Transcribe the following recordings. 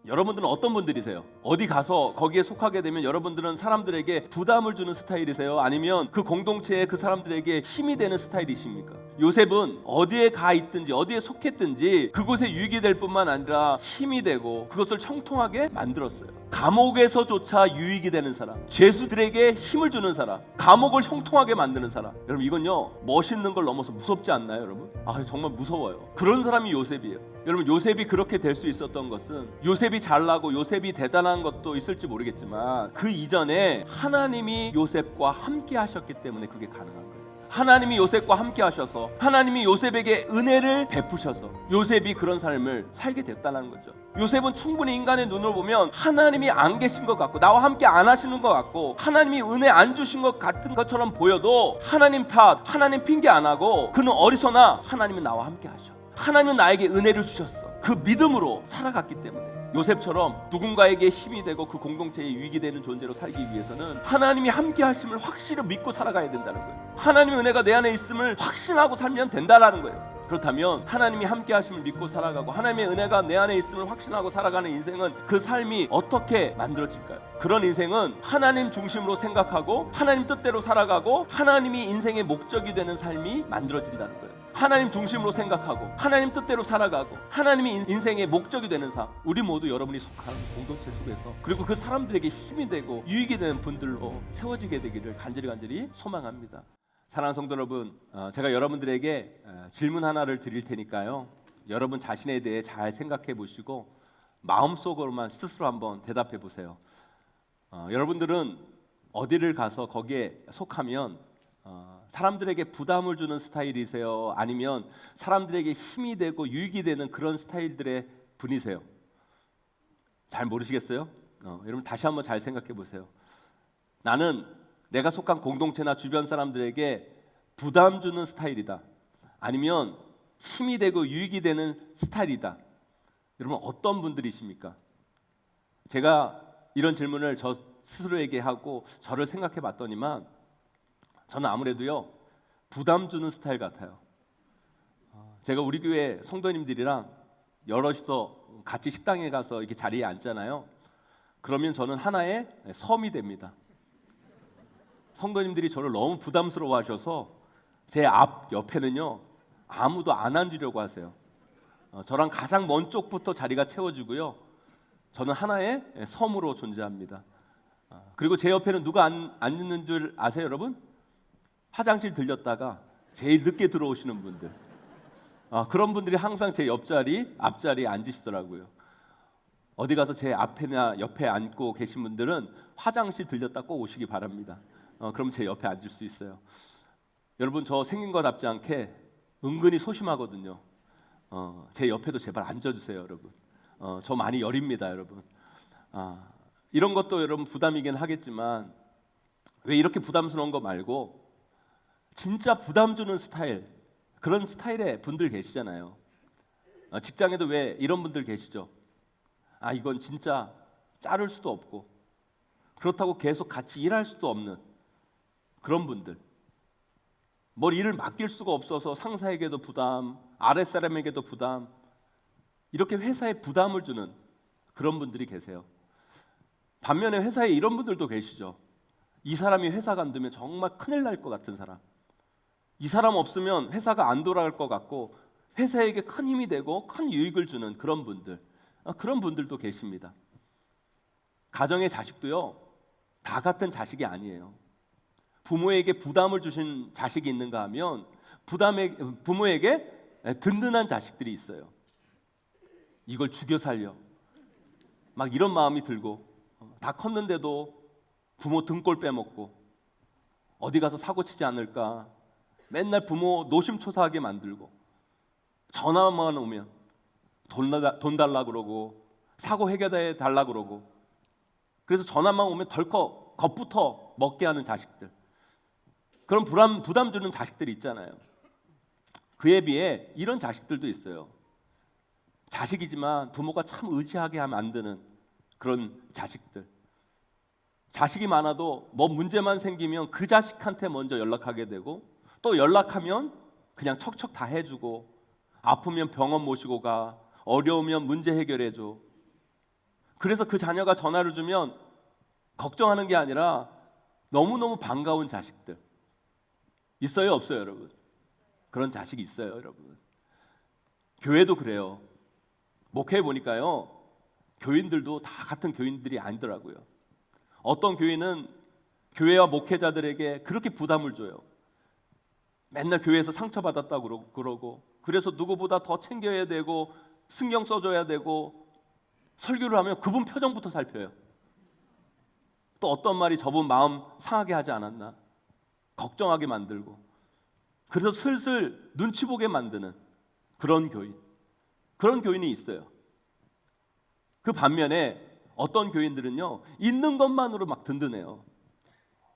여러분들은 어떤 분들이세요? 어디 가서 거기에 속하게 되면 여러분들은 사람들에게 부담을 주는 스타일이세요? 아니면 그 공동체에 그 사람들에게 힘이 되는 스타일이십니까? 요셉은 어디에 가 있든지 어디에 속했든지 그곳에 유익이 될 뿐만 아니라 힘이 되고 그것을 형통하게 만들었어요. 감옥에서조차 유익이 되는 사람, 죄수들에게 힘을 주는 사람, 감옥을 형통하게 만드는 사람. 여러분, 이건요 멋있는 걸 넘어서 무섭지 않나요, 여러분? 정말 무서워요. 그런 사람이 요셉이에요. 여러분, 요셉이 그렇게 될 수 있었던 것은 요셉이 잘나고 요셉이 대단한 것도 있을지 모르겠지만 그 이전에 하나님이 요셉과 함께 하셨기 때문에 그게 가능한 거예요. 하나님이 요셉과 함께 하셔서 하나님이 요셉에게 은혜를 베푸셔서 요셉이 그런 삶을 살게 됐다는 거죠. 요셉은 충분히 인간의 눈으로 보면 하나님이 안 계신 것 같고 나와 함께 안 하시는 것 같고 하나님이 은혜 안 주신 것 같은 것처럼 보여도 하나님 탓, 하나님 핑계 안 하고 그는 어리석으나 하나님은 나와 함께 하셔. 하나님은 나에게 은혜를 주셨어. 그 믿음으로 살아갔기 때문에 요셉처럼 누군가에게 힘이 되고 그 공동체에 유익이 되는 존재로 살기 위해서는 하나님이 함께 하심을 확실히 믿고 살아가야 된다는 거예요. 하나님의 은혜가 내 안에 있음을 확신하고 살면 된다는 거예요. 그렇다면 하나님이 함께 하심을 믿고 살아가고 하나님의 은혜가 내 안에 있음을 확신하고 살아가는 인생은 그 삶이 어떻게 만들어질까요? 그런 인생은 하나님 중심으로 생각하고 하나님 뜻대로 살아가고 하나님이 인생의 목적이 되는 삶이 만들어진다는 거예요. 하나님 중심으로 생각하고 하나님 뜻대로 살아가고 하나님이 인생의 목적이 되는 삶, 우리 모두 여러분이 속한 공동체 속에서 그리고 그 사람들에게 힘이 되고 유익이 되는 분들로 세워지게 되기를 간절히 소망합니다. 사랑하는 성도 여러분, 제가 여러분들에게 질문 하나를 드릴 테니까요, 여러분 자신에 대해 잘 생각해 보시고 마음속으로만 스스로 한번 대답해 보세요. 여러분들은 어디를 가서 거기에 속하면 사람들에게 부담을 주는 스타일이세요? 아니면 사람들에게 힘이 되고 유익이 되는 그런 스타일들의 분이세요? 잘 모르시겠어요? 여러분 다시 한번 잘 생각해 보세요. 나는 내가 속한 공동체나 주변 사람들에게 부담 주는 스타일이다. 아니면 힘이 되고 유익이 되는 스타일이다. 여러분 어떤 분들이십니까? 제가 이런 질문을 저 스스로에게 하고 저를 생각해 봤더니만 저는 아무래도요 부담 주는 스타일 같아요. 제가 우리 교회 성도님들이랑 여럿이서 같이 식당에 가서 이렇게 자리에 앉잖아요. 그러면 저는 하나의 섬이 됩니다. 성도님들이 저를 너무 부담스러워하셔서 제 앞 옆에는요 아무도 안 앉으려고 하세요. 저랑 가장 먼 쪽부터 자리가 채워지고요. 저는 하나의 섬으로 존재합니다. 그리고 제 옆에는 누가 앉는 줄 아세요, 여러분? 화장실 들렸다가 제일 늦게 들어오시는 분들. 그런 분들이 항상 제 옆자리, 앞자리에 앉으시더라고요. 어디 가서 제 앞에나 옆에 앉고 계신 분들은 화장실 들렸다 꼭 오시기 바랍니다. 그럼 제 옆에 앉을 수 있어요. 여러분 저 생긴 것 답지 않게 은근히 소심하거든요. 제 옆에도 제발 앉아주세요, 여러분. 저 많이 여립니다, 여러분. 이런 것도 여러분 부담이긴 하겠지만 왜 이렇게 부담스러운 거 말고 진짜 부담 주는 스타일, 그런 스타일의 분들 계시잖아요. 직장에도 왜 이런 분들 계시죠? 이건 진짜 자를 수도 없고 그렇다고 계속 같이 일할 수도 없는 그런 분들. 뭘 일을 맡길 수가 없어서 상사에게도 부담, 아랫사람에게도 부담, 이렇게 회사에 부담을 주는 그런 분들이 계세요. 반면에 회사에 이런 분들도 계시죠. 이 사람이 회사 간두면 정말 큰일 날 것 같은 사람. 이 사람 없으면 회사가 안 돌아갈 것 같고 회사에게 큰 힘이 되고 큰 유익을 주는 그런 분들, 그런 분들도 계십니다. 가정의 자식도요 다 같은 자식이 아니에요. 부모에게 부담을 주신 자식이 있는가 하면 부모에게 든든한 자식들이 있어요. 이걸 죽여 살려 막 이런 마음이 들고 다 컸는데도 부모 등골 빼먹고 어디 가서 사고 치지 않을까 맨날 부모 노심초사하게 만들고 전화만 오면 돈 달라 그러고 사고 해결해 달라 그러고 그래서 전화만 오면 덜컥 겁부터 먹게 하는 자식들, 그런 부담 주는 자식들이 있잖아요. 그에 비해 이런 자식들도 있어요. 자식이지만 부모가 참 의지하게 하면 안 되는 그런 자식들. 자식이 많아도 뭐 문제만 생기면 그 자식한테 먼저 연락하게 되고 또 연락하면 그냥 척척 다 해주고 아프면 병원 모시고 가, 어려우면 문제 해결해줘. 그래서 그 자녀가 전화를 주면 걱정하는 게 아니라 너무너무 반가운 자식들. 있어요, 없어요, 여러분? 그런 자식이 있어요, 여러분. 교회도 그래요. 목회해 보니까요, 교인들도 다 같은 교인들이 아니더라고요. 어떤 교인은 교회와 목회자들에게 그렇게 부담을 줘요. 맨날 교회에서 상처받았다고 그러고, 그래서 누구보다 더 챙겨야 되고 신경 써줘야 되고, 설교를 하면 그분 표정부터 살펴요. 또 어떤 말이 저분 마음 상하게 하지 않았나, 걱정하게 만들고, 그래서 슬슬 눈치 보게 만드는 그런 교인이 있어요. 그 반면에 어떤 교인들은요, 있는 것만으로 막 든든해요.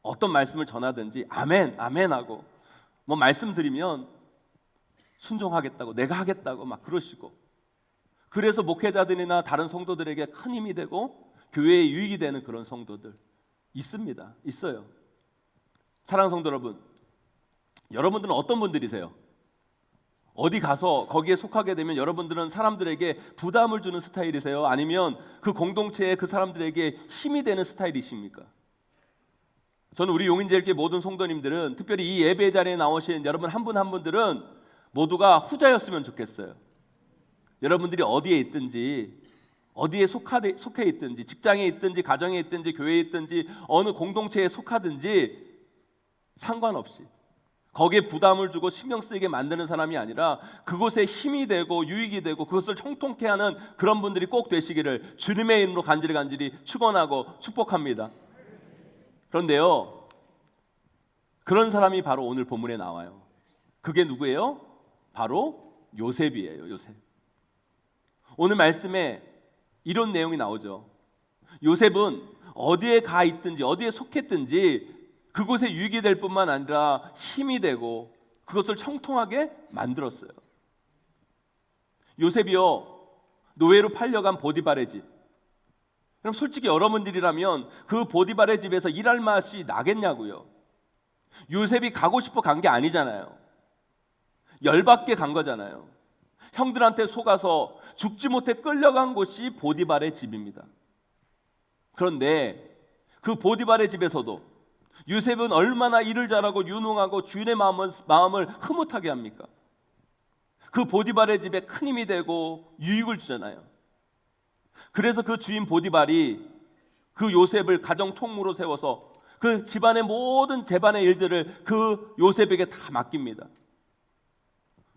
어떤 말씀을 전하든지 아멘, 아멘 하고, 뭐 말씀드리면 순종하겠다고, 내가 하겠다고 막 그러시고, 그래서 목회자들이나 다른 성도들에게 큰 힘이 되고 교회에 유익이 되는 그런 성도들 있습니다. 있어요. 사랑하는 성도 여러분, 여러분들은 어떤 분들이세요? 어디 가서 거기에 속하게 되면 여러분들은 사람들에게 부담을 주는 스타일이세요? 아니면 그 공동체에 그 사람들에게 힘이 되는 스타일이십니까? 저는 우리 용인제일교회 모든 성도님들은, 특별히 이 예배 자리에 나오신 여러분 한 분 한 분들은 모두가 후자였으면 좋겠어요. 여러분들이 어디에 있든지, 어디에 속해 있든지, 직장에 있든지, 가정에 있든지, 교회에 있든지, 어느 공동체에 속하든지 상관없이 거기에 부담을 주고 신경 쓰이게 만드는 사람이 아니라 그곳에 힘이 되고 유익이 되고 그것을 형통케 하는 그런 분들이 꼭 되시기를 주님의 이름으로 간절히 축원하고 축복합니다. 그런데요, 그런 사람이 바로 오늘 본문에 나와요. 그게 누구예요? 바로 요셉이에요. 요셉. 오늘 말씀에 이런 내용이 나오죠. 요셉은 어디에 가 있든지 어디에 속했든지 그곳에 유익이 될 뿐만 아니라 힘이 되고 그것을 형통하게 만들었어요. 요셉이요, 노예로 팔려간 보디발의 집. 그럼 솔직히 여러분들이라면 그 보디발의 집에서 일할 맛이 나겠냐고요. 요셉이 가고 싶어 간 게 아니잖아요. 열받게 간 거잖아요. 형들한테 속아서 죽지 못해 끌려간 곳이 보디발의 집입니다. 그런데 그 보디발의 집에서도 요셉은 얼마나 일을 잘하고 유능하고 주인의 마음을 흐뭇하게 합니까? 그 보디발의 집에 큰 힘이 되고 유익을 주잖아요. 그래서 그 주인 보디발이 그 요셉을 가정 총무로 세워서 그 집안의 모든 재반의 일들을 그 요셉에게 다 맡깁니다.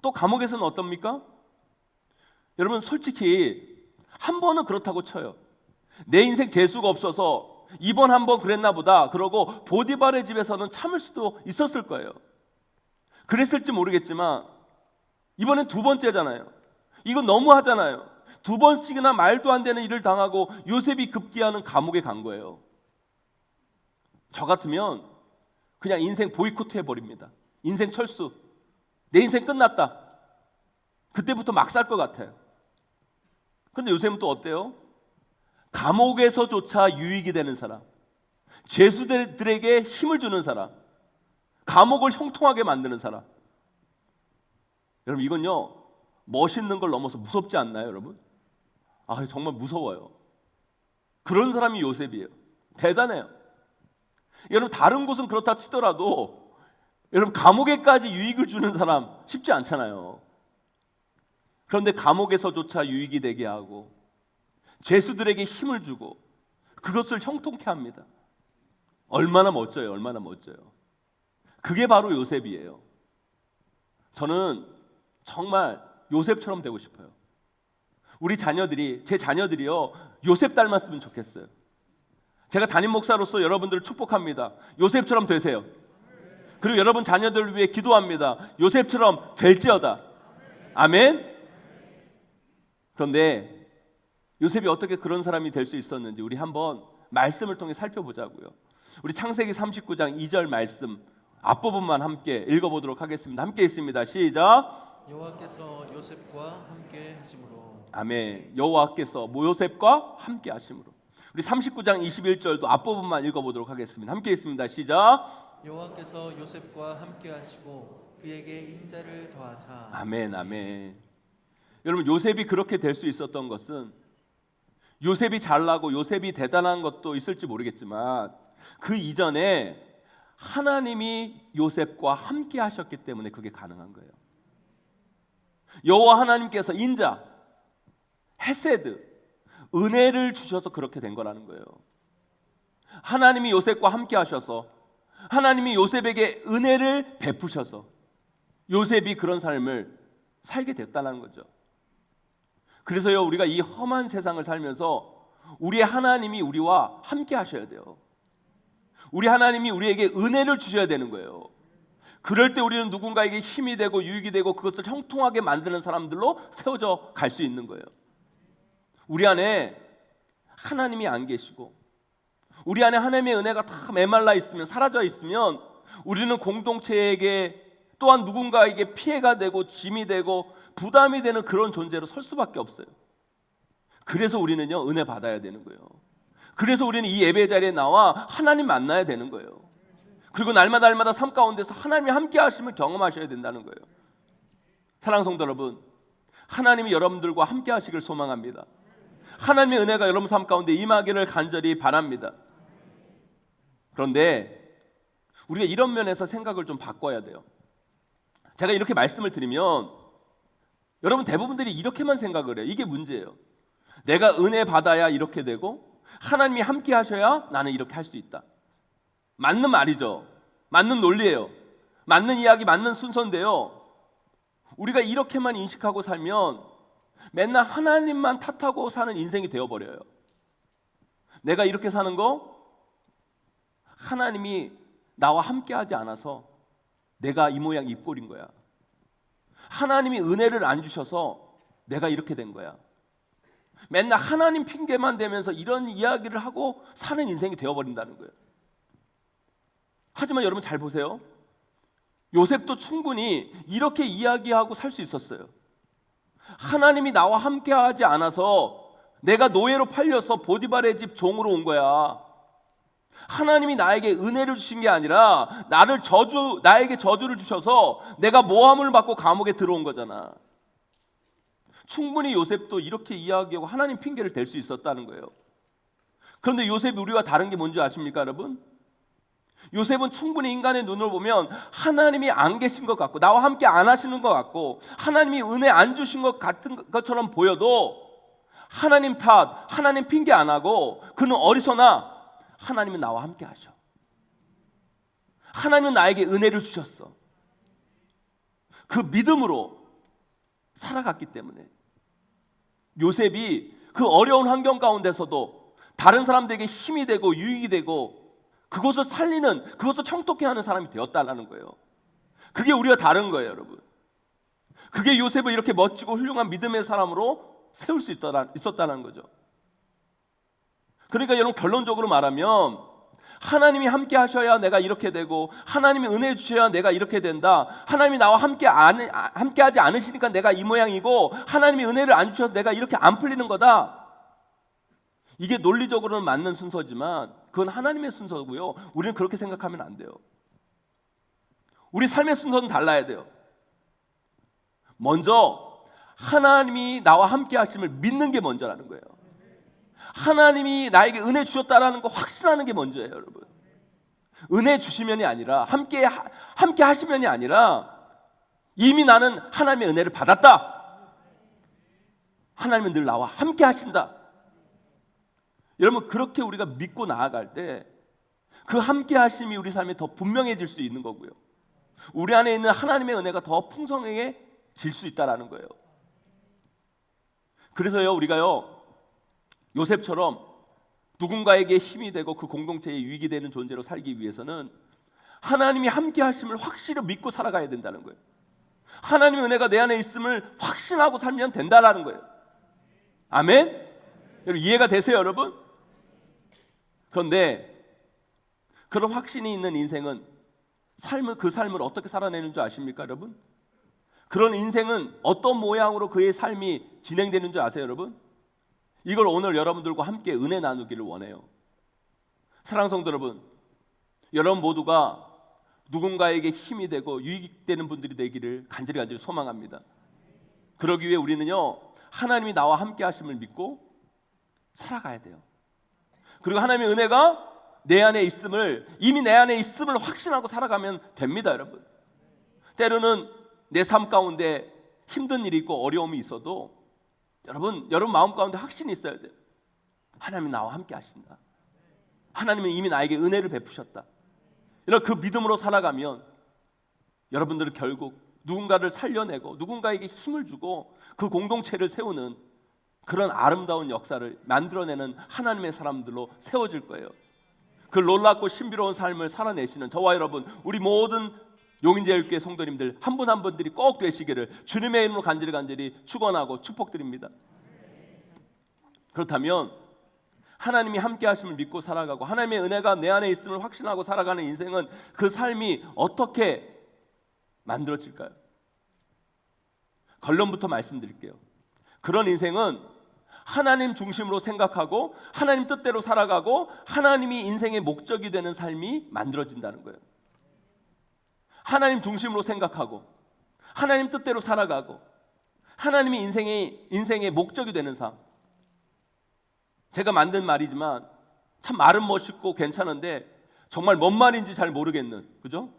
또 감옥에서는 어떻습니까? 여러분 솔직히 한 번은 그렇다고 쳐요. 내 인생 재수가 없어서 이번 한 번 그랬나 보다 그러고 보디발의 집에서는 참을 수도 있었을 거예요. 그랬을지 모르겠지만 이번엔 두 번째잖아요. 이건 너무하잖아요. 두 번씩이나 말도 안 되는 일을 당하고 요셉이 급기야는 감옥에 간 거예요. 저 같으면 그냥 인생 보이콧 해버립니다. 인생 철수. 내 인생 끝났다. 그때부터 막 살 것 같아요. 그런데 요셉은 또 어때요? 감옥에서조차 유익이 되는 사람, 죄수들에게 힘을 주는 사람, 감옥을 형통하게 만드는 사람. 여러분 이건요, 멋있는 걸 넘어서 무섭지 않나요, 여러분? 아, 정말 무서워요. 그런 사람이 요셉이에요. 대단해요. 여러분 다른 곳은 그렇다 치더라도 여러분 감옥에까지 유익을 주는 사람 쉽지 않잖아요. 그런데 감옥에서조차 유익이 되게 하고 죄수들에게 힘을 주고 그것을 형통케 합니다. 얼마나 멋져요. 얼마나 멋져요. 그게 바로 요셉이에요. 저는 정말 요셉처럼 되고 싶어요. 우리 자녀들이, 제 자녀들이요, 요셉 닮았으면 좋겠어요. 제가 담임 목사로서 여러분들을 축복합니다. 요셉처럼 되세요. 그리고 여러분 자녀들을 위해 기도합니다. 요셉처럼 될지어다. 아멘. 그런데 요셉이 어떻게 그런 사람이 될 수 있었는지 우리 한번 말씀을 통해 살펴보자고요. 우리 창세기 39장 2절 말씀 앞부분만 함께 읽어보도록 하겠습니다. 함께 있습니다. 시작. 여호와께서 요셉과 함께 하심으로. 아멘. 여호와께서 요셉과 함께 하심으로. 우리 39장 21절도 앞부분만 읽어보도록 하겠습니다. 함께 있습니다. 시작. 여호와께서 요셉과 함께 하시고 그에게 인자를 더하사. 아멘. 아멘. 여러분 요셉이 그렇게 될 수 있었던 것은 요셉이 잘나고 요셉이 대단한 것도 있을지 모르겠지만 그 이전에 하나님이 요셉과 함께 하셨기 때문에 그게 가능한 거예요. 여호와 하나님께서 인자, 헤세드, 은혜를 주셔서 그렇게 된 거라는 거예요. 하나님이 요셉과 함께 하셔서 하나님이 요셉에게 은혜를 베푸셔서 요셉이 그런 삶을 살게 됐다는 거죠. 그래서요, 우리가 이 험한 세상을 살면서 우리 하나님이 우리와 함께 하셔야 돼요. 우리 하나님이 우리에게 은혜를 주셔야 되는 거예요. 그럴 때 우리는 누군가에게 힘이 되고 유익이 되고 그것을 형통하게 만드는 사람들로 세워져 갈 수 있는 거예요. 우리 안에 하나님이 안 계시고 우리 안에 하나님의 은혜가 다 메말라 있으면, 사라져 있으면 우리는 공동체에게 또한 누군가에게 피해가 되고 짐이 되고 부담이 되는 그런 존재로 설 수밖에 없어요. 그래서 우리는요, 은혜 받아야 되는 거예요. 그래서 우리는 이 예배 자리에 나와 하나님 만나야 되는 거예요. 그리고 날마다 삶 가운데서 하나님이 함께 하심을 경험하셔야 된다는 거예요. 사랑하는 성도 여러분, 하나님이 여러분들과 함께 하시길 소망합니다. 하나님의 은혜가 여러분 삶 가운데 임하기를 간절히 바랍니다. 그런데 우리가 이런 면에서 생각을 좀 바꿔야 돼요. 제가 이렇게 말씀을 드리면 여러분 대부분들이 이렇게만 생각을 해요. 이게 문제예요. 내가 은혜 받아야 이렇게 되고 하나님이 함께 하셔야 나는 이렇게 할 수 있다. 맞는 말이죠. 맞는 논리예요. 맞는 이야기, 맞는 순서인데요. 우리가 이렇게만 인식하고 살면 맨날 하나님만 탓하고 사는 인생이 되어버려요. 내가 이렇게 사는 거 하나님이 나와 함께 하지 않아서 내가 이 모양 이 꼴인 거야. 하나님이 은혜를 안 주셔서 내가 이렇게 된 거야. 맨날 하나님 핑계만 대면서 이런 이야기를 하고 사는 인생이 되어버린다는 거예요. 하지만 여러분 잘 보세요. 요셉도 충분히 이렇게 이야기하고 살 수 있었어요. 하나님이 나와 함께 하지 않아서 내가 노예로 팔려서 보디발의 집 종으로 온 거야. 하나님이 나에게 은혜를 주신 게 아니라 나에게 저주를 주셔서 내가 모함을 받고 감옥에 들어온 거잖아. 충분히 요셉도 이렇게 이야기하고 하나님 핑계를 댈 수 있었다는 거예요. 그런데 요셉이 우리와 다른 게 뭔지 아십니까, 여러분? 요셉은 충분히 인간의 눈으로 보면 하나님이 안 계신 것 같고 나와 함께 안 하시는 것 같고 하나님이 은혜 안 주신 것 같은 것처럼 보여도 하나님 탓, 하나님 핑계 안 하고 그는 어리석나 하나님은 나와 함께 하셔. 하나님은 나에게 은혜를 주셨어. 그 믿음으로 살아갔기 때문에 요셉이 그 어려운 환경 가운데서도 다른 사람들에게 힘이 되고 유익이 되고 그것을 살리는, 그것을 청토케 하는 사람이 되었다는 거예요. 그게 우리가 다른 거예요, 여러분. 그게 요셉을 이렇게 멋지고 훌륭한 믿음의 사람으로 세울 수 있었다는 거죠. 그러니까 여러분 결론적으로 말하면 하나님이 함께 하셔야 내가 이렇게 되고 하나님이 은혜 주셔야 내가 이렇게 된다. 하나님이 나와 함께 하지 않으시니까 내가 이 모양이고 하나님이 은혜를 안 주셔서 내가 이렇게 안 풀리는 거다. 이게 논리적으로는 맞는 순서지만 그건 하나님의 순서고요. 우리는 그렇게 생각하면 안 돼요. 우리 삶의 순서는 달라야 돼요. 먼저 하나님이 나와 함께 하심을 믿는 게 먼저라는 거예요. 하나님이 나에게 은혜 주셨다라는 거 확신하는 게 먼저예요, 여러분. 은혜 주시면이 아니라 함께 하시면이 아니라 이미 나는 하나님의 은혜를 받았다. 하나님은 늘 나와 함께 하신다. 여러분 그렇게 우리가 믿고 나아갈 때 그 함께 하심이 우리 삶에 더 분명해질 수 있는 거고요. 우리 안에 있는 하나님의 은혜가 더 풍성해질 수 있다라는 거예요. 그래서요 우리가요 요셉처럼 누군가에게 힘이 되고 그 공동체에 유익이 되는 존재로 살기 위해서는 하나님이 함께 하심을 확실히 믿고 살아가야 된다는 거예요. 하나님의 은혜가 내 안에 있음을 확신하고 살면 된다라는 거예요. 아멘? 여러분 이해가 되세요, 여러분? 그런데 그런 확신이 있는 인생은 그 삶을 어떻게 살아내는 줄 아십니까, 여러분? 그런 인생은 어떤 모양으로 그의 삶이 진행되는 줄 아세요, 여러분? 이걸 오늘 여러분들과 함께 은혜 나누기를 원해요. 사랑하는 성도 여러분, 여러분 모두가 누군가에게 힘이 되고 유익되는 분들이 되기를 간절히 소망합니다. 그러기 위해 우리는요 하나님이 나와 함께 하심을 믿고 살아가야 돼요. 그리고 하나님의 은혜가 내 안에 있음을, 이미 내 안에 있음을 확신하고 살아가면 됩니다, 여러분. 때로는 내 삶 가운데 힘든 일이 있고 어려움이 있어도 여러분 마음 가운데 확신이 있어야 돼요. 하나님이 나와 함께 하신다. 하나님은 이미 나에게 은혜를 베푸셨다. 이런 그 믿음으로 살아가면 여러분들은 결국 누군가를 살려내고 누군가에게 힘을 주고 그 공동체를 세우는 그런 아름다운 역사를 만들어내는 하나님의 사람들로 세워질 거예요. 그 놀랍고 신비로운 삶을 살아내시는 저와 여러분, 우리 모든 용인제일교회 성도님들 한 분 한 분들이 꼭 되시기를 주님의 이름으로 간절히 축원하고 축복드립니다. 그렇다면 하나님이 함께 하심을 믿고 살아가고 하나님의 은혜가 내 안에 있음을 확신하고 살아가는 인생은 그 삶이 어떻게 만들어질까요? 결론부터 말씀드릴게요. 그런 인생은 하나님 중심으로 생각하고 하나님 뜻대로 살아가고 하나님이 인생의 목적이 되는 삶이 만들어진다는 거예요. 하나님 중심으로 생각하고 하나님 뜻대로 살아가고 하나님이 인생의 목적이 되는 삶. 제가 만든 말이지만 참 말은 멋있고 괜찮은데 정말 뭔 말인지 잘 모르겠는, 그죠?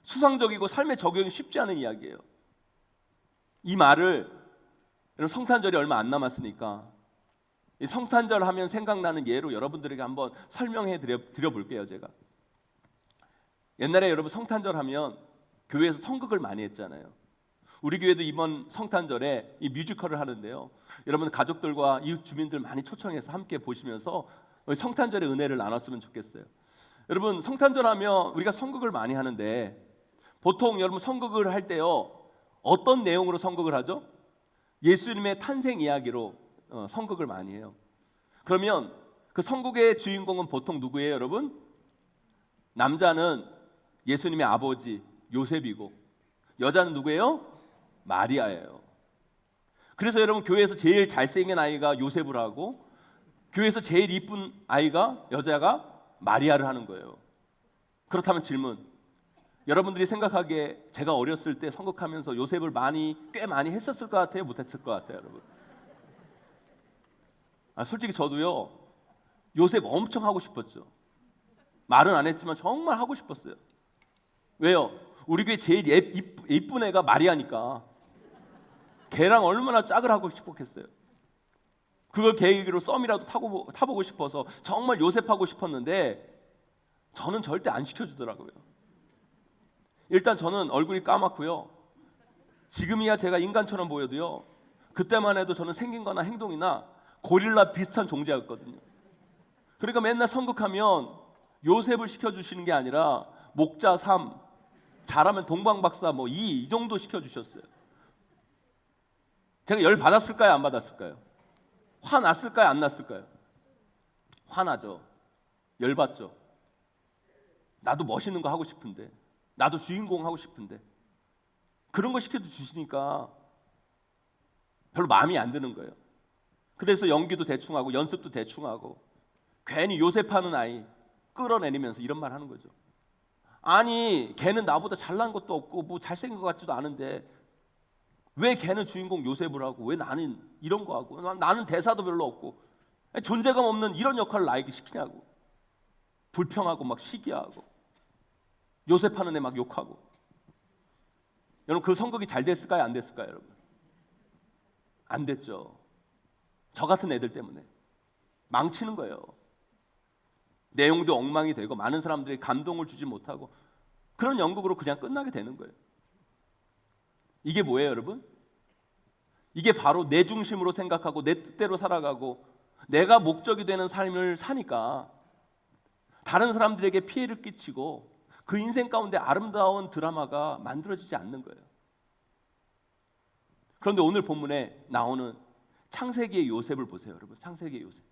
수상적이고 삶에 적용이 쉽지 않은 이야기예요. 이 말을 성탄절이 얼마 안 남았으니까 이 성탄절 하면 생각나는 예로 여러분들에게 한번 설명해 드려 볼게요. 제가 옛날에 여러분 성탄절 하면 교회에서 선극을 많이 했잖아요. 우리 교회도 이번 성탄절에 이 뮤지컬을 하는데요. 여러분 가족들과 이웃 주민들 많이 초청해서 함께 보시면서 성탄절의 은혜를 나눴으면 좋겠어요. 여러분 성탄절 하면 우리가 선극을 많이 하는데 보통 여러분 선극을 할 때요 어떤 내용으로 선극을 하죠? 예수님의 탄생 이야기로 선극을 많이 해요. 그러면 그 선극의 주인공은 보통 누구예요, 여러분? 남자는 예수님의 아버지 요셉이고 여자는 누구예요? 마리아예요. 그래서 여러분 교회에서 제일 잘생긴 아이가 요셉을 하고 교회에서 제일 이쁜 여자가 마리아를 하는 거예요. 그렇다면 질문, 여러분들이 생각하기에 제가 어렸을 때 선곡하면서 요셉을 꽤 많이 했었을 것 같아요? 못했을 것 같아요, 여러분? 솔직히 저도요 요셉 엄청 하고 싶었죠. 말은 안 했지만 정말 하고 싶었어요. 왜요? 우리 교회 제일 예쁜 애가 마리아니까 걔랑 얼마나 짝을 하고 싶었겠어요. 그걸 계기로 썸이라도 타보고 싶어서 정말 요셉 하고 싶었는데 저는 절대 안 시켜주더라고요. 일단 저는 얼굴이 까맣고요. 지금이야 제가 인간처럼 보여도요 그때만 해도 저는 생긴 거나 행동이나 고릴라 비슷한 존재였거든요. 그러니까 맨날 선곡하면 요셉을 시켜주시는 게 아니라 목자 3, 잘하면 동방박사 이 정도 시켜주셨어요. 제가 열 받았을까요? 안 받았을까요? 화났을까요? 안 났을까요? 화나죠. 열 받죠. 나도 멋있는 거 하고 싶은데, 나도 주인공 하고 싶은데 그런 거 시켜주시니까 별로 마음이 안 드는 거예요. 그래서 연기도 대충 하고 연습도 대충 하고 괜히 요셉하는 아이 끌어내리면서 이런 말 하는 거죠. 아니 걔는 나보다 잘난 것도 없고 뭐 잘생긴 것 같지도 않은데 왜 걔는 주인공 요셉을 하고 왜 나는 이런 거 하고 나는 대사도 별로 없고 존재감 없는 이런 역할을 나에게 시키냐고 불평하고 막 시기하고 요셉하는 애 막 욕하고. 여러분 그 선곡이 잘 됐을까요? 안 됐을까요? 여러분 안 됐죠. 저 같은 애들 때문에 망치는 거예요. 내용도 엉망이 되고 많은 사람들이 감동을 주지 못하고 그런 연극으로 그냥 끝나게 되는 거예요. 이게 뭐예요, 여러분? 이게 바로 내 중심으로 생각하고 내 뜻대로 살아가고 내가 목적이 되는 삶을 사니까 다른 사람들에게 피해를 끼치고 그 인생 가운데 아름다운 드라마가 만들어지지 않는 거예요. 그런데 오늘 본문에 나오는 창세기의 요셉을 보세요, 여러분. 창세기의 요셉.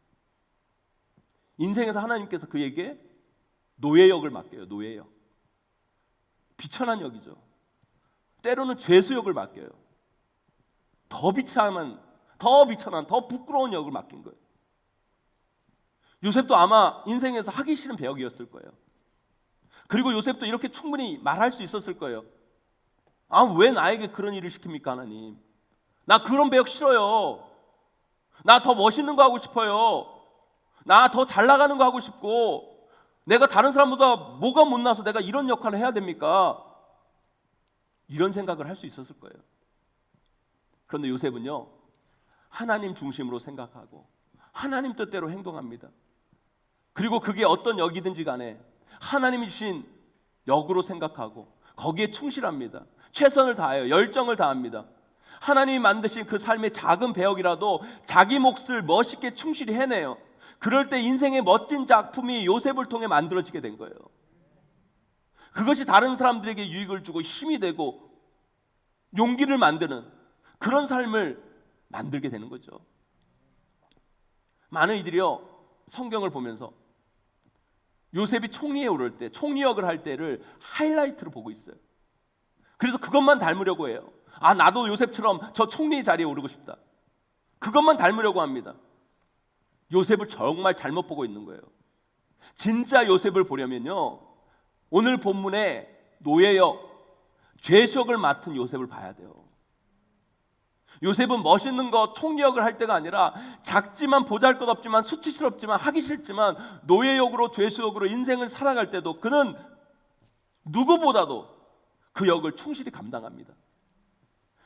인생에서 하나님께서 그에게 노예역을 맡겨요. 노예역. 비천한 역이죠. 때로는 죄수역을 맡겨요. 더 비천한, 더 부끄러운 역을 맡긴 거예요. 요셉도 아마 인생에서 하기 싫은 배역이었을 거예요. 그리고 요셉도 이렇게 충분히 말할 수 있었을 거예요. 왜 나에게 그런 일을 시킵니까, 하나님? 나 그런 배역 싫어요. 나 더 멋있는 거 하고 싶어요. 나 더 잘 나가는 거 하고 싶고, 내가 다른 사람보다 뭐가 못나서 내가 이런 역할을 해야 됩니까? 이런 생각을 할 수 있었을 거예요. 그런데 요셉은요, 하나님 중심으로 생각하고 하나님 뜻대로 행동합니다. 그리고 그게 어떤 역이든지 간에 하나님이 주신 역으로 생각하고 거기에 충실합니다. 최선을 다해요. 열정을 다합니다. 하나님이 만드신 그 삶의 작은 배역이라도 자기 몫을 멋있게 충실히 해내요. 그럴 때 인생의 멋진 작품이 요셉을 통해 만들어지게 된 거예요. 그것이 다른 사람들에게 유익을 주고 힘이 되고 용기를 만드는 그런 삶을 만들게 되는 거죠. 많은 이들이요, 성경을 보면서 요셉이 총리에 오를 때, 총리역을 할 때를 하이라이트로 보고 있어요. 그래서 그것만 닮으려고 해요. 아, 나도 요셉처럼 저 총리 자리에 오르고 싶다. 그것만 닮으려고 합니다. 요셉을 정말 잘못 보고 있는 거예요. 진짜 요셉을 보려면요, 오늘 본문에 노예역, 죄수역을 맡은 요셉을 봐야 돼요. 요셉은 멋있는 거 총리역을 할 때가 아니라 작지만 보잘것없지만 수치스럽지만 하기 싫지만 노예역으로 죄수역으로 인생을 살아갈 때도 그는 누구보다도 그 역을 충실히 감당합니다.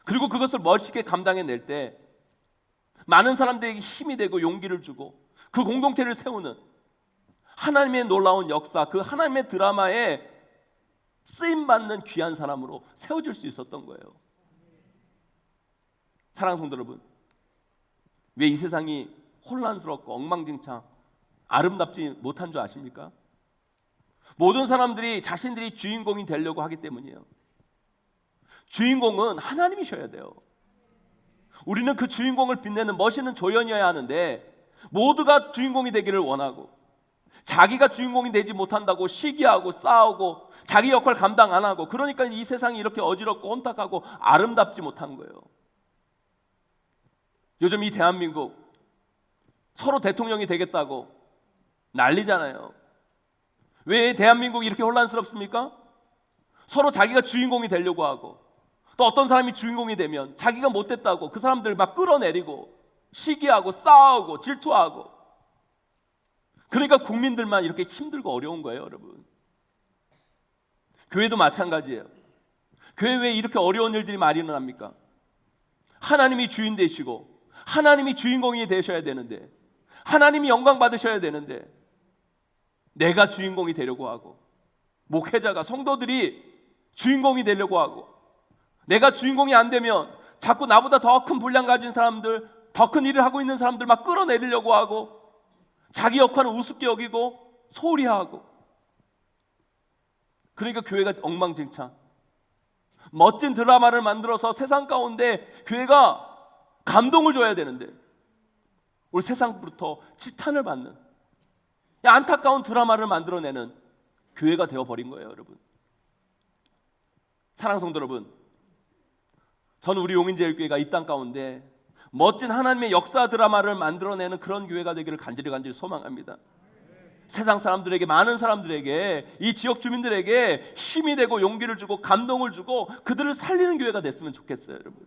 그리고 그것을 멋있게 감당해낼 때 많은 사람들에게 힘이 되고 용기를 주고 그 공동체를 세우는 하나님의 놀라운 역사, 그 하나님의 드라마에 쓰임받는 귀한 사람으로 세워질 수 있었던 거예요. 사랑하는 성도 여러분, 왜 이 세상이 혼란스럽고 엉망진창 아름답지 못한 줄 아십니까? 모든 사람들이 자신들이 주인공이 되려고 하기 때문이에요. 주인공은 하나님이셔야 돼요. 우리는 그 주인공을 빛내는 멋있는 조연이어야 하는데 모두가 주인공이 되기를 원하고 자기가 주인공이 되지 못한다고 시기하고 싸우고 자기 역할 감당 안 하고, 그러니까 이 세상이 이렇게 어지럽고 혼탁하고 아름답지 못한 거예요. 요즘 이 대한민국 서로 대통령이 되겠다고 난리잖아요. 왜 대한민국이 이렇게 혼란스럽습니까? 서로 자기가 주인공이 되려고 하고, 또 어떤 사람이 주인공이 되면 자기가 못됐다고 그 사람들 막 끌어내리고 시기하고 싸우고 질투하고, 그러니까 국민들만 이렇게 힘들고 어려운 거예요, 여러분. 교회도 마찬가지예요. 교회 왜 이렇게 어려운 일들이 많이 일어납니까? 하나님이 주인 되시고 하나님이 주인공이 되셔야 되는데, 하나님이 영광 받으셔야 되는데 내가 주인공이 되려고 하고, 목회자가 성도들이 주인공이 되려고 하고, 내가 주인공이 안 되면 자꾸 나보다 더 큰 분량 가진 사람들, 더 큰 일을 하고 있는 사람들 막 끌어내리려고 하고, 자기 역할은 우습게 여기고 소홀히 하고, 그러니까 교회가 엉망진창. 멋진 드라마를 만들어서 세상 가운데 교회가 감동을 줘야 되는데 우리 세상부터 지탄을 받는 안타까운 드라마를 만들어내는 교회가 되어버린 거예요, 여러분. 사랑하는 성도 여러분, 저는 우리 용인제일교회가 이 땅 가운데 멋진 하나님의 역사 드라마를 만들어내는 그런 교회가 되기를 간절히 소망합니다. 세상 사람들에게, 많은 사람들에게, 이 지역 주민들에게 힘이 되고 용기를 주고 감동을 주고 그들을 살리는 교회가 됐으면 좋겠어요, 여러분.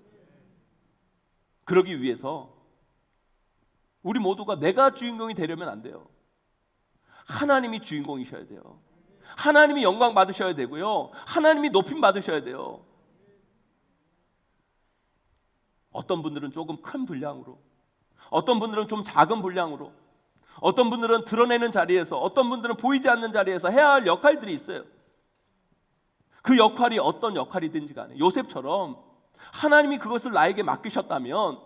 그러기 위해서 우리 모두가 내가 주인공이 되려면 안 돼요. 하나님이 주인공이셔야 돼요. 하나님이 영광 받으셔야 되고요, 하나님이 높임 받으셔야 돼요. 어떤 분들은 조금 큰 분량으로, 어떤 분들은 좀 작은 분량으로, 어떤 분들은 드러내는 자리에서, 어떤 분들은 보이지 않는 자리에서 해야 할 역할들이 있어요. 그 역할이 어떤 역할이든지 간에 요셉처럼 하나님이 그것을 나에게 맡기셨다면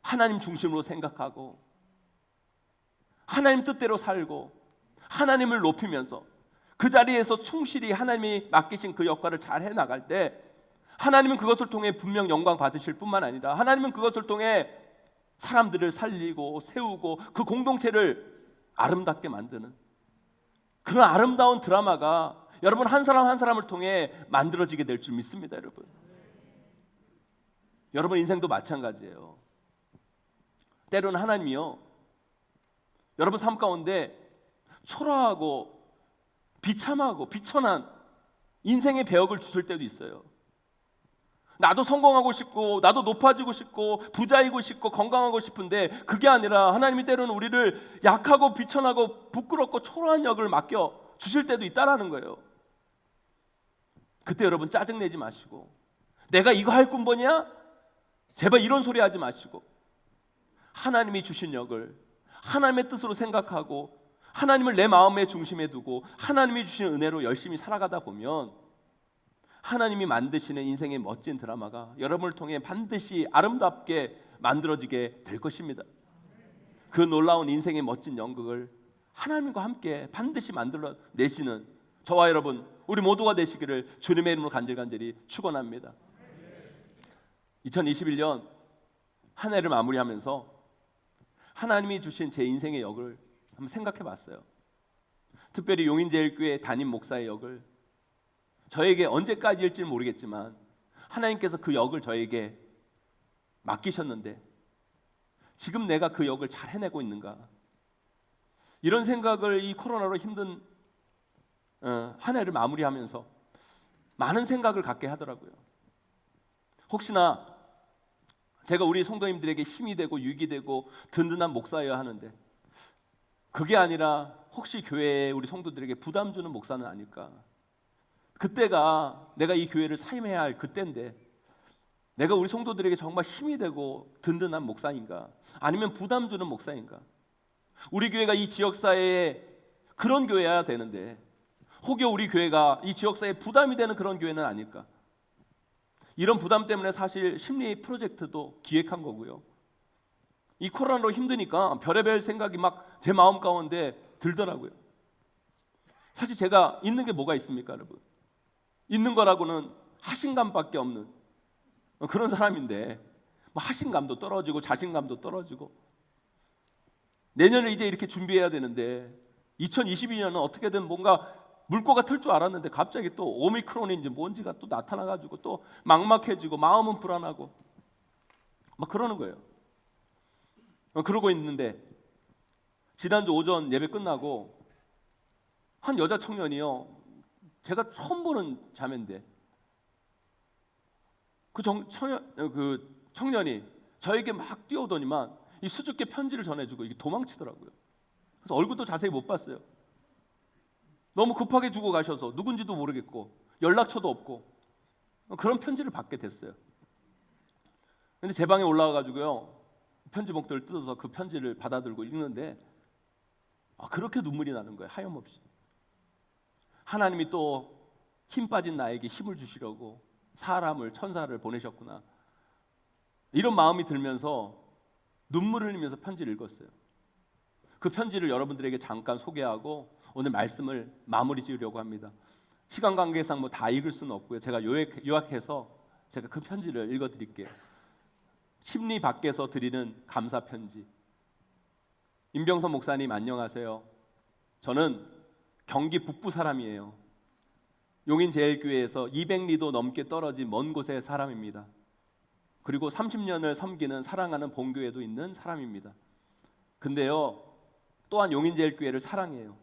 하나님 중심으로 생각하고 하나님 뜻대로 살고 하나님을 높이면서 그 자리에서 충실히 하나님이 맡기신 그 역할을 잘 해나갈 때 하나님은 그것을 통해 분명 영광 받으실 뿐만 아니라 하나님은 그것을 통해 사람들을 살리고 세우고 그 공동체를 아름답게 만드는 그런 아름다운 드라마가 여러분 한 사람 한 사람을 통해 만들어지게 될 줄 믿습니다, 여러분. 여러분 인생도 마찬가지예요. 때로는 하나님이요, 여러분 삶 가운데 초라하고 비참하고 비천한 인생의 배역을 주실 때도 있어요. 나도 성공하고 싶고 나도 높아지고 싶고 부자이고 싶고 건강하고 싶은데 그게 아니라 하나님이 때로는 우리를 약하고 비천하고 부끄럽고 초라한 역을 맡겨 주실 때도 있다라는 거예요. 그때 여러분 짜증내지 마시고 내가 이거 할 군번이야? 제발 이런 소리 하지 마시고 하나님이 주신 역을 하나님의 뜻으로 생각하고 하나님을 내 마음의 중심에 두고 하나님이 주신 은혜로 열심히 살아가다 보면 하나님이 만드시는 인생의 멋진 드라마가 여러분을 통해 반드시 아름답게 만들어지게 될 것입니다. 그 놀라운 인생의 멋진 연극을 하나님과 함께 반드시 만들어 내시는 저와 여러분 우리 모두가 되시기를 주님의 이름으로 간절히 축원합니다. 2021년 한 해를 마무리하면서 하나님이 주신 제 인생의 역을 한번 생각해 봤어요. 특별히 용인제일교회 담임 목사의 역을 저에게 언제까지일지 모르겠지만 하나님께서 그 역을 저에게 맡기셨는데 지금 내가 그 역을 잘 해내고 있는가, 이런 생각을 이 코로나로 힘든 한 해를 마무리하면서 많은 생각을 갖게 하더라고요. 혹시나 제가 우리 성도님들에게 힘이 되고 유익이 되고 든든한 목사여야 하는데 그게 아니라 혹시 교회에 우리 성도들에게 부담 주는 목사는 아닐까, 그때가 내가 이 교회를 사임해야 할 그때인데 내가 우리 성도들에게 정말 힘이 되고 든든한 목사인가 아니면 부담 주는 목사인가. 우리 교회가 이 지역사회에 그런 교회여야 되는데 혹여 우리 교회가 이 지역사회에 부담이 되는 그런 교회는 아닐까. 이런 부담 때문에 사실 심리 프로젝트도 기획한 거고요. 이 코로나로 힘드니까 별의별 생각이 막 제 마음 가운데 들더라고요. 사실 제가 있는 게 뭐가 있습니까, 여러분? 있는 거라고는 하신감밖에 없는 그런 사람인데 하신감도 떨어지고 자신감도 떨어지고 내년을 이제 이렇게 준비해야 되는데 2022년은 어떻게든 뭔가 물꼬가 틀 줄 알았는데 갑자기 또 오미크론인지 뭔지가 또 나타나가지고 또 막막해지고 마음은 불안하고 막 그러는 거예요. 그러고 있는데 지난주 오전 예배 끝나고 한 여자 청년이요, 제가 처음 보는 자매인데 그 청년이 저에게 막 뛰어오더니만 이 수줍게 편지를 전해주고 이게 도망치더라고요. 그래서 얼굴도 자세히 못 봤어요. 너무 급하게 주고 가셔서 누군지도 모르겠고 연락처도 없고 그런 편지를 받게 됐어요. 근데 제 방에 올라와가지고요, 편지 목들을 뜯어서 그 편지를 받아들고 읽는데 그렇게 눈물이 나는 거예요. 하염없이. 하나님이 또 힘 빠진 나에게 힘을 주시려고 사람을, 천사를 보내셨구나, 이런 마음이 들면서 눈물을 흘리면서 편지를 읽었어요. 그 편지를 여러분들에게 잠깐 소개하고 오늘 말씀을 마무리 지으려고 합니다. 시간 관계상 뭐 다 읽을 수는 없고요. 제가 요약해서 제가 그 편지를 읽어드릴게요. 심리 밖에서 드리는 감사 편지. 임병선 목사님 안녕하세요. 저는 경기 북부 사람이에요. 용인제일교회에서 200리도 넘게 떨어진 먼 곳의 사람입니다. 그리고 30년을 섬기는 사랑하는 본교회도 있는 사람입니다. 근데요, 또한 용인제일교회를 사랑해요.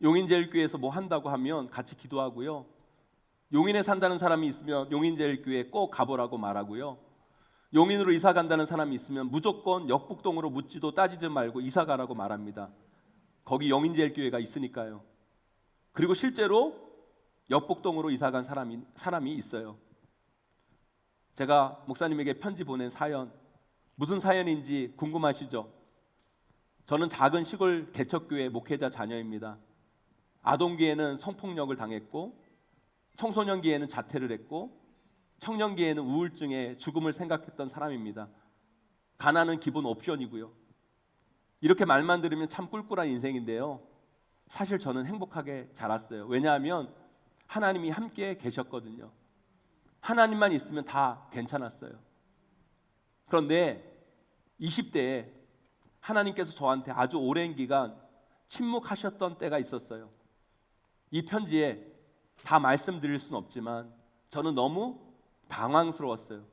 용인제일교회에서 뭐 한다고 하면 같이 기도하고요. 용인에 산다는 사람이 있으면 용인제일교회 꼭 가보라고 말하고요. 용인으로 이사 간다는 사람이 있으면 무조건 역북동으로 묻지도 따지지 말고 이사 가라고 말합니다. 거기 용인제일교회가 있으니까요. 그리고 실제로 역북동으로 이사 간 사람이 있어요. 제가 목사님에게 편지 보낸 사연, 무슨 사연인지 궁금하시죠? 저는 작은 시골 개척교회 목회자 자녀입니다. 아동기에는 성폭력을 당했고 청소년기에는 자퇴를 했고 청년기에는 우울증에 죽음을 생각했던 사람입니다. 가난은 기본 옵션이고요. 이렇게 말만 들으면 참 꿀꿀한 인생인데요, 사실 저는 행복하게 자랐어요. 왜냐하면 하나님이 함께 계셨거든요. 하나님만 있으면 다 괜찮았어요. 그런데 20대에 하나님께서 저한테 아주 오랜 기간 침묵하셨던 때가 있었어요. 이 편지에 다 말씀드릴 수는 없지만 저는 너무 당황스러웠어요.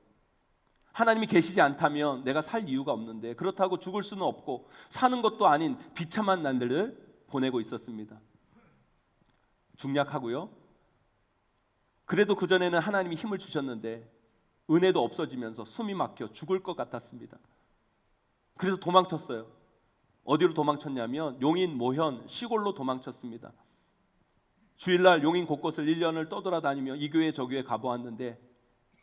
하나님이 계시지 않다면 내가 살 이유가 없는데 그렇다고 죽을 수는 없고 사는 것도 아닌 비참한 날들을 보내고 있었습니다. 중약하고요. 그래도 그전에는 하나님이 힘을 주셨는데 은혜도 없어지면서 숨이 막혀 죽을 것 같았습니다. 그래서 도망쳤어요. 어디로 도망쳤냐면 용인, 모현, 시골로 도망쳤습니다. 주일날 용인 곳곳을 1년을 떠돌아다니며 이 교회 저 교회 가보았는데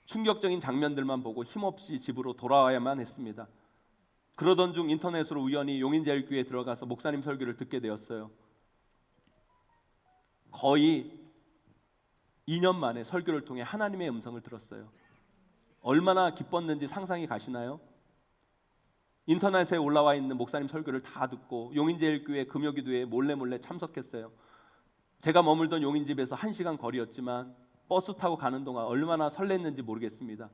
충격적인 장면들만 보고 힘없이 집으로 돌아와야만 했습니다. 그러던 중 인터넷으로 우연히 용인제일교회에 들어가서 목사님 설교를 듣게 되었어요. 거의 2년 만에 설교를 통해 하나님의 음성을 들었어요. 얼마나 기뻤는지 상상이 가시나요? 인터넷에 올라와 있는 목사님 설교를 다 듣고 용인제일교회 금요기도에 몰래 참석했어요. 제가 머물던 용인집에서 1시간 거리였지만 버스 타고 가는 동안 얼마나 설렜는지 모르겠습니다.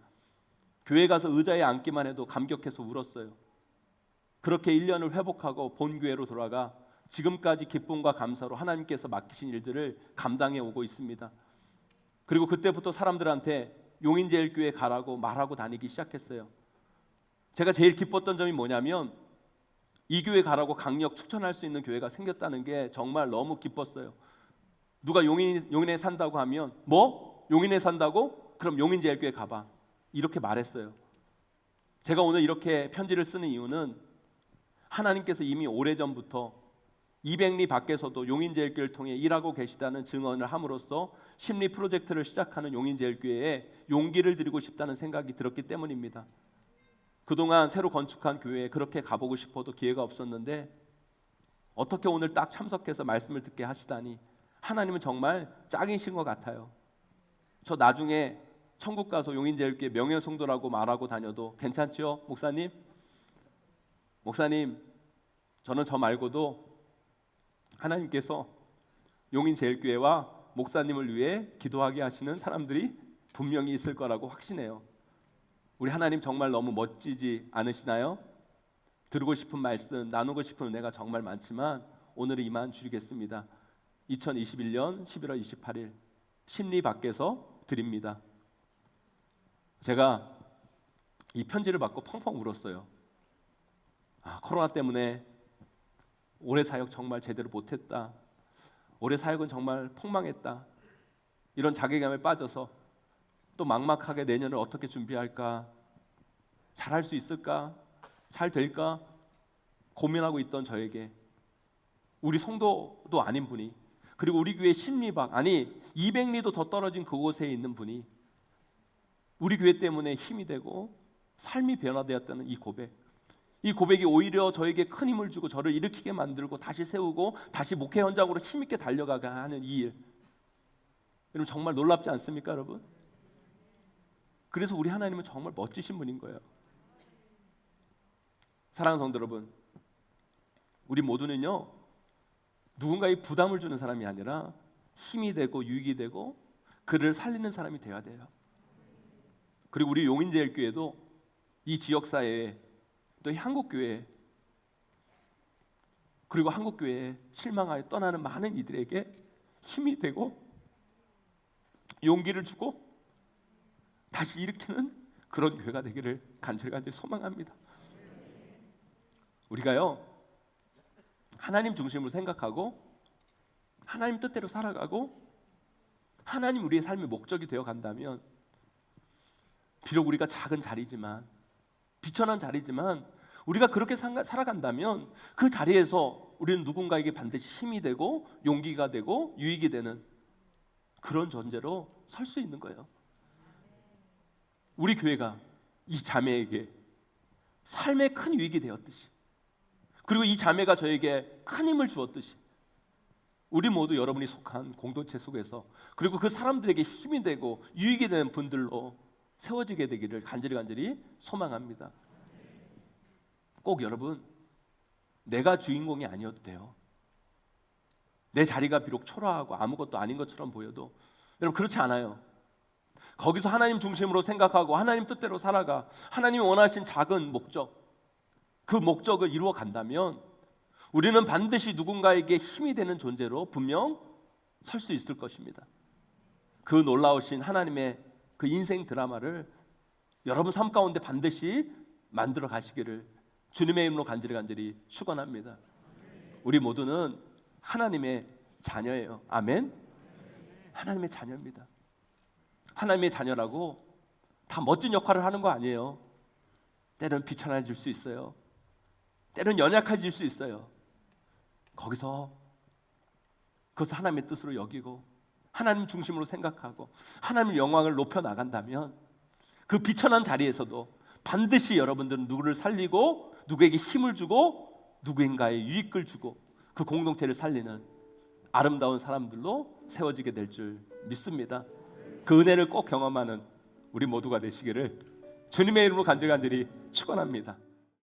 교회 가서 의자에 앉기만 해도 감격해서 울었어요. 그렇게 1년을 회복하고 본교회로 돌아가 지금까지 기쁨과 감사로 하나님께서 맡기신 일들을 감당해 오고 있습니다. 그리고 그때부터 사람들한테 용인제일교회 가라고 말하고 다니기 시작했어요. 제가 제일 기뻤던 점이 뭐냐면 이 교회 가라고 강력 추천할 수 있는 교회가 생겼다는 게 정말 너무 기뻤어요. 누가 용인에 산다고 하면 뭐? 용인에 산다고? 그럼 용인제일교회 가봐. 이렇게 말했어요. 제가 오늘 이렇게 편지를 쓰는 이유는 하나님께서 이미 오래전부터 200리 밖에서도 용인제일교회를 통해 일하고 계시다는 증언을 함으로써 심리 프로젝트를 시작하는 용인제일교회에 용기를 드리고 싶다는 생각이 들었기 때문입니다. 그동안 새로 건축한 교회에 그렇게 가보고 싶어도 기회가 없었는데 어떻게 오늘 딱 참석해서 말씀을 듣게 하시다니 하나님은 정말 짱이신 것 같아요. 저 나중에 천국 가서 용인제일교회 명예성도라고 말하고 다녀도 괜찮지요? 목사님? 목사님, 저는 저 말고도 하나님께서 용인제일교회와 목사님을 위해 기도하게 하시는 사람들이 분명히 있을 거라고 확신해요. 우리 하나님 정말 너무 멋지지 않으시나요? 들고 싶은 말씀, 나누고 싶은 은혜가 정말 많지만 오늘은 이만 줄이겠습니다. 2021년 11월 28일 심리 밖에서 드립니다. 제가 이 편지를 받고 펑펑 울었어요. 코로나 때문에 올해 사역 정말 제대로 못했다. 올해 사역은 정말 폭망했다. 이런 자괴감에 빠져서 또 막막하게 내년을 어떻게 준비할까? 잘할 수 있을까? 잘 될까? 고민하고 있던 저에게 우리 성도도 아닌 분이 그리고 우리 교회 심리박 200리도 더 떨어진 그곳에 있는 분이 우리 교회 때문에 힘이 되고 삶이 변화되었다는 이 고백이 오히려 저에게 큰 힘을 주고 저를 일으키게 만들고 다시 세우고 다시 목회 현장으로 힘있게 달려가게 하는 이 일, 여러분 정말 놀랍지 않습니까, 여러분? 그래서 우리 하나님은 정말 멋지신 분인 거예요. 사랑하는 성도 여러분, 우리 모두는요 누군가의 부담을 주는 사람이 아니라 힘이 되고 유익이 되고 그를 살리는 사람이 되어야 돼요. 그리고 우리 용인제일교회도 이 지역사회에 또 한국교회 그리고 한국교회에 실망하여 떠나는 많은 이들에게 힘이 되고 용기를 주고 다시 일으키는 그런 교회가 되기를 간절히 소망합니다. 우리가요 하나님 중심으로 생각하고 하나님 뜻대로 살아가고 하나님 우리의 삶의 목적이 되어 간다면 비록 우리가 작은 자리지만 비천한 자리지만 우리가 그렇게 살아간다면 그 자리에서 우리는 누군가에게 반드시 힘이 되고 용기가 되고 유익이 되는 그런 존재로 설 수 있는 거예요. 우리 교회가 이 자매에게 삶의 큰 유익이 되었듯이 그리고 이 자매가 저에게 큰 힘을 주었듯이 우리 모두 여러분이 속한 공동체 속에서 그리고 그 사람들에게 힘이 되고 유익이 되는 분들로 세워지게 되기를 간절히 소망합니다. 꼭 여러분 내가 주인공이 아니어도 돼요. 내 자리가 비록 초라하고 아무것도 아닌 것처럼 보여도 여러분 그렇지 않아요. 거기서 하나님 중심으로 생각하고 하나님 뜻대로 살아가 하나님이 원하신 작은 목적 그 목적을 이루어 간다면 우리는 반드시 누군가에게 힘이 되는 존재로 분명 설 수 있을 것입니다. 그 놀라우신 하나님의 그 인생 드라마를 여러분 삶 가운데 반드시 만들어 가시기를 주님의 이름으로 간절히 축원합니다. 우리 모두는 하나님의 자녀예요. 아멘. 하나님의 자녀입니다. 하나님의 자녀라고 다 멋진 역할을 하는 거 아니에요. 때로는 비천해질 수 있어요. 때로는 연약해질 수 있어요. 거기서 그것을 하나님의 뜻으로 여기고 하나님 중심으로 생각하고 하나님의 영광을 높여 나간다면 그 비천한 자리에서도 반드시 여러분들은 누구를 살리고 누구에게 힘을 주고 누구인가에 유익을 주고 그 공동체를 살리는 아름다운 사람들로 세워지게 될 줄 믿습니다. 그 은혜를 꼭 경험하는 우리 모두가 되시기를 주님의 이름으로 간절히 축원합니다.